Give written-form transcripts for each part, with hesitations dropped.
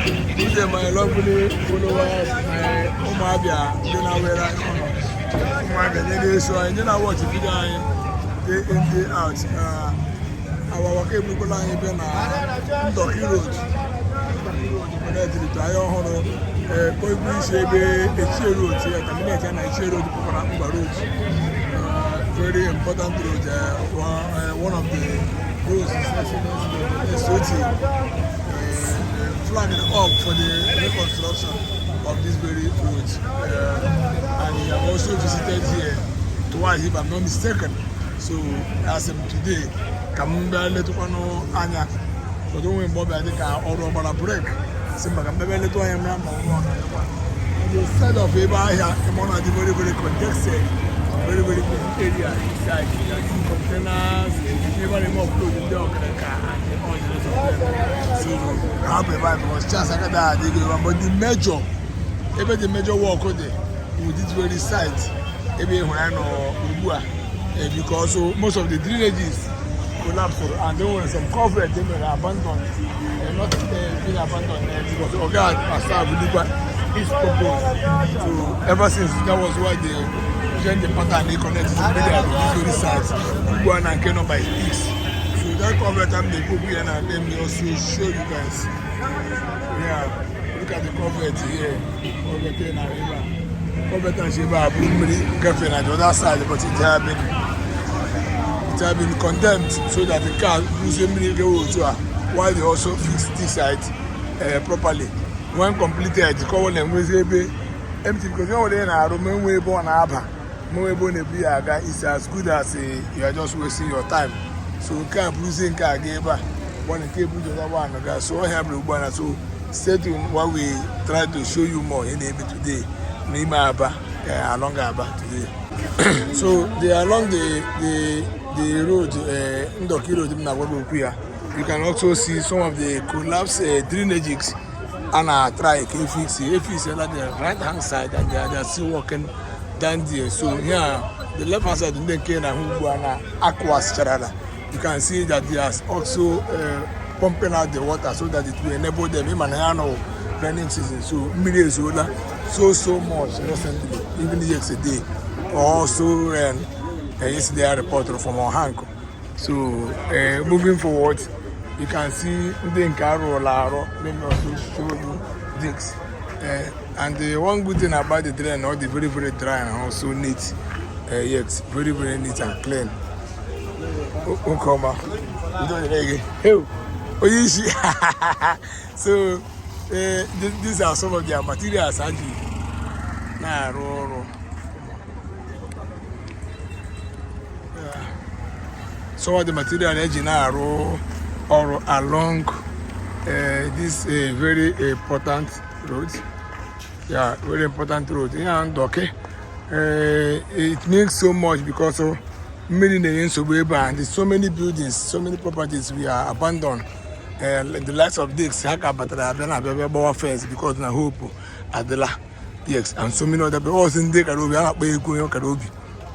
These are my lovely followers, my Omabia, Dinawera, Omabia, so I didn't watch the video day in, day out. Our working people are even Ndoki Road. To Ayo Horo, Koibu Shebe, Eche Road, Terminate and Eche Road, Poparamba Road. Very important road, one of the roads is Otti. Flagging up for the reconstruction of this very road. And he have also visited here twice, if I'm not mistaken. So, as of today, Kamumba Letuano Anya, so don't win Bobby, I think I'll over a break. Simba Kambe Letu I am on the side of Eba here, one of the very, very congested, very, very good area inside. Containers, even more clothes in the car. So, I was just like that. But the major, even the major work on there, with this very site, even when I know Ubua, because most of the drainages collapsed and there was some coverage they were abandoned. They're not being abandoned because Oga has his purpose. So, ever since that was why they changed the pattern, they connected to the very site, Ubua and Keno by East. That cover time they put here and let me also show you guys. Yeah, look at the cover here. Cover here and river. Cover time Shiba Bumri girlfriend at the other side, but it had been condemned so that the car usually go to while they also fix this side properly. When completed, the cover them was empty because you in a Roman way born Abba. More born a beer guy is as good as you are just wasting your time. So car losing car gave one cable to that one. So I have one. So stay tuned while we try to show you more in today. Nima Aba along Aba today. So they are along the road, Ndoki Road in Nawabukuya. You can also see some of the collapsed drainages and try to fix it. If it's at the right hand side and they are still walking down there. So here the left hand side they came and aquas charada. You can see that they are also pumping out the water so that it will enable them in Manayano rainy season. So Mirezola so much recently, even yesterday, also ran yesterday a reporter from Ohanko. So moving forward, you can see the Nkaro Laro, let me also show you this. And the one good thing about the drain, all the very, very dry and also neat. Yes, very, very neat and clean. So these are some of their materials. Some of the material or along this very important road. Yeah, very important road. Yeah, and okay. It means so much because of many names of and there's so many buildings, so many properties we are abandoned. The likes of this Haka first because na hope Adela. Yes, and so many other people also in the Karobi.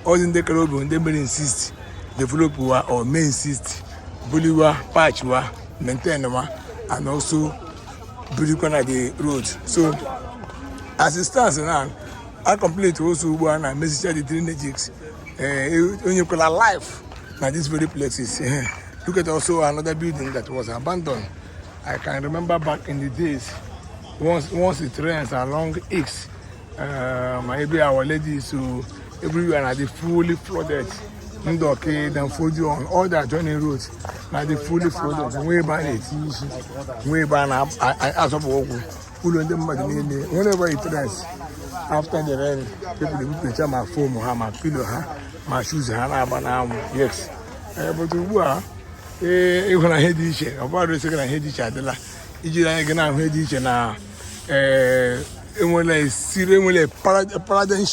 All in the Karobi when they may insist, develop or may insist, Buliwa, Patchwa, maintain and also build on the road. So as it stands now, I complete also one and message the drainages. When you call a life now these very places. Look at also another building that was abandoned. I can remember back in the days once it rains along X, maybe our ladies so everywhere are they fully flooded. Ndoki, then Fuji on all the adjoining roads. Now they fully flooded. Way back it, way back as of whenever it rains. After the rain, people will picture my phone, my pillow, my shoes, yes. But even I had this, about the second I had each other. It's going to have each now. A paradigm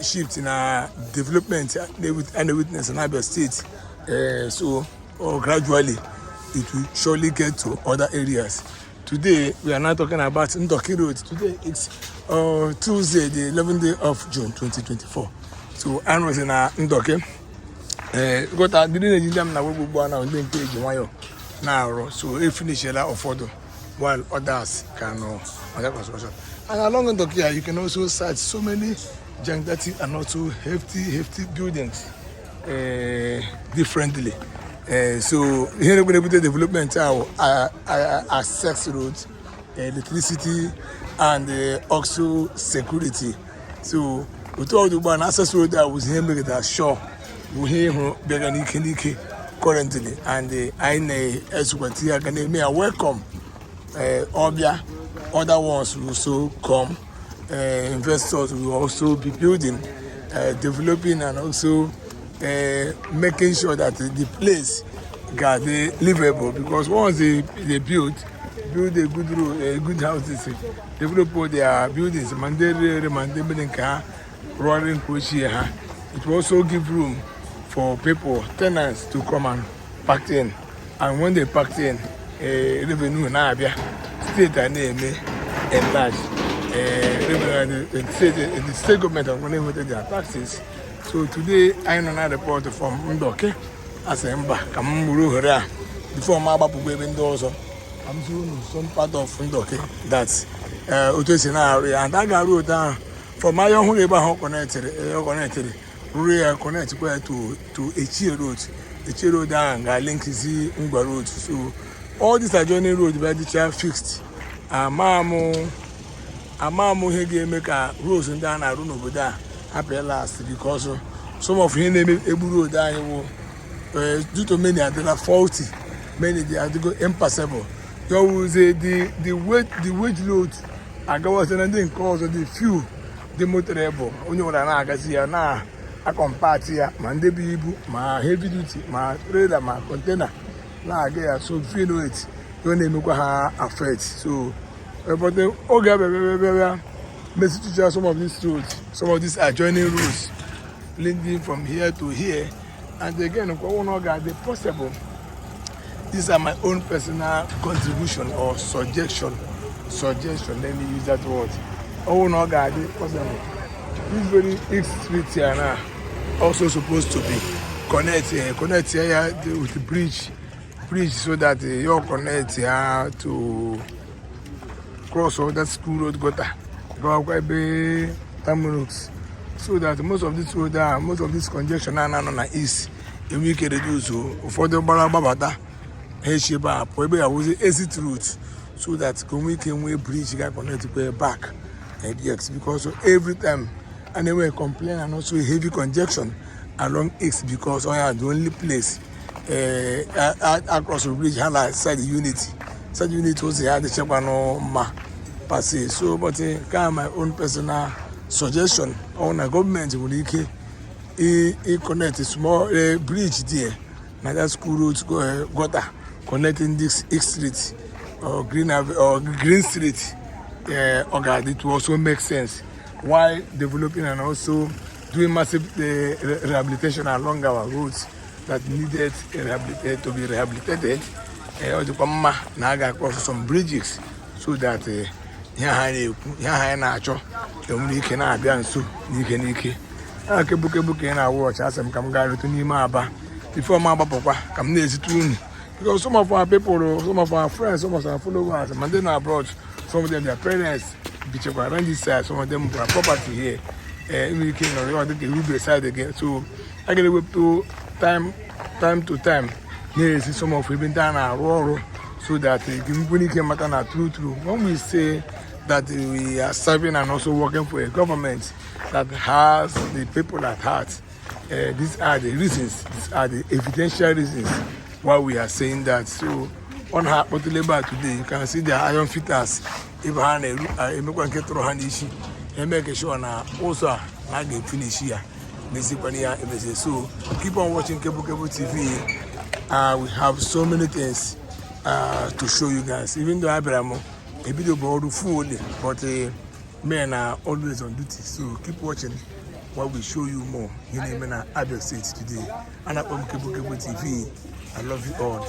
shift in our development and the witness in Abia State. So gradually, it will surely get to other areas. Today, we are now talking about Ndoki Road. Today, it's Tuesday, the 11th day of June, 2024. So, I was in Ndoki. Got a didn't jam now. We go now and then page one now. So, if finish a lot of photo. while others can under construction. And along Ndoki, you can also search so many gigantic and also hefty buildings differently. So here we put the development access roads, electricity, and also security. So we told you about an access road that was here make that sure we here Beganiki currently, and I know as we are welcome. Obia, other ones will also come. Investors will also be building, developing, and also making sure that the place got livable. Because once they build a good road, good houses, develop their buildings, running here. It will also give room for people, tenants to come and pack in. And when they pack in, revenue in Abia, state and name enlarge. The state government are going to put their taxes. So today I know a report from Ndoki as a member. Before my babu windows, I'm doing some part of Ndoki that's Otti and I got road down from my own neighbor connected rural connect to Otti road. The road down link is Ngba road. So all these adjoining roads were the fixed. Amamu Hege make a roads and down a run over there happy last because some of him able road down due to many are there faulty, many they are to go impassable. You will say the wage load I go and then cause of the few the motorable. Only what I can see now. I compare here, Monday Bibu, my heavy duty, my trailer, my container. Now I get so feel it. Don't name affect. So, but the okay, message to some of these roads, some of these adjoining roads, leading from here to here, and again, the possible. These are my own personal contribution or suggestion. Let me use that word. Oh no, God, possible. This very street here now also supposed to be connect here with the bridge so that you connect here to cross all that school road gutter go quite be terminals so that most of this road most of this congestion now is we can reduce for the Babata Hesheba probably I was exit route so that we can bridge get connect back and yes because every time and they were complaining and also heavy congestion along X because I had the only place across the bridge had side unity. Side unity was the Chapano Ma passe. So, but kind my own personal suggestion on a government will connect a small bridge there. Now that school roads gutter connecting this X Street or Green Street. It will also make sense. While developing and also doing massive rehabilitation along our roads that needed to be rehabilitated, or to come now across some bridges so that you can be so Nike. I can book and I watch as I'm come to Nimaba before my papa come near to because some of our people, some of our friends, some of our followers, and then abroad, some of them their parents. Around this side, some of them are property here. We can beside again. So I get away to time to time. Here see some of we been done rural so that we can matter true. When we say that we are serving and also working for a government that has the people at heart, these are the reasons. These are the evidential reasons why we are saying that. So on her labor today, you can see the iron fitters. If I get through Hanishi and make sure now also I can finish here. So keep on watching Cable TV. We have so many things to show you guys. Even though Abraham a video board full, but men are always on duty. So keep watching while we show you more. You name an other states today. And I'm Cable TV. I love you all.